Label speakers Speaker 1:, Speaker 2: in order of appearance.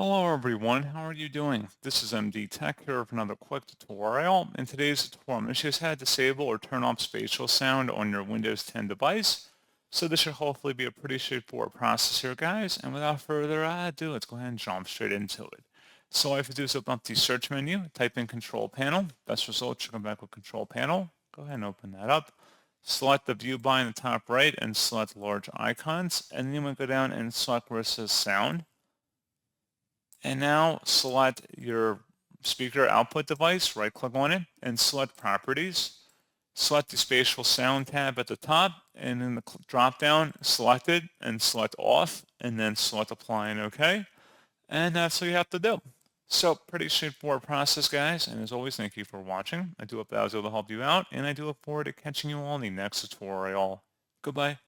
Speaker 1: Hello everyone, how are you doing? This is MD Tech here with another quick tutorial. In today's tutorial, I'm going to show you how to disable or turn off spatial sound on your Windows 10 device. So this should hopefully be a pretty straightforward process here, guys. And without further ado, let's go ahead and jump straight into it. So all I have to do is open up the search menu, type in Control Panel. Best result should come back with Control Panel. Go ahead and open that up. Select the view by in the top right and select large icons. And then you want to go down and select where it says sound. And now select your speaker output device, right click on it, and select Properties. Select the Spatial Sound tab at the top, and in the drop down, select it and select Off, and then select Apply and OK. And that's all you have to do. So pretty straightforward process, guys. And as always, thank you for watching. I do hope that I was able to help you out, and I do look forward to catching you all in the next tutorial. Goodbye.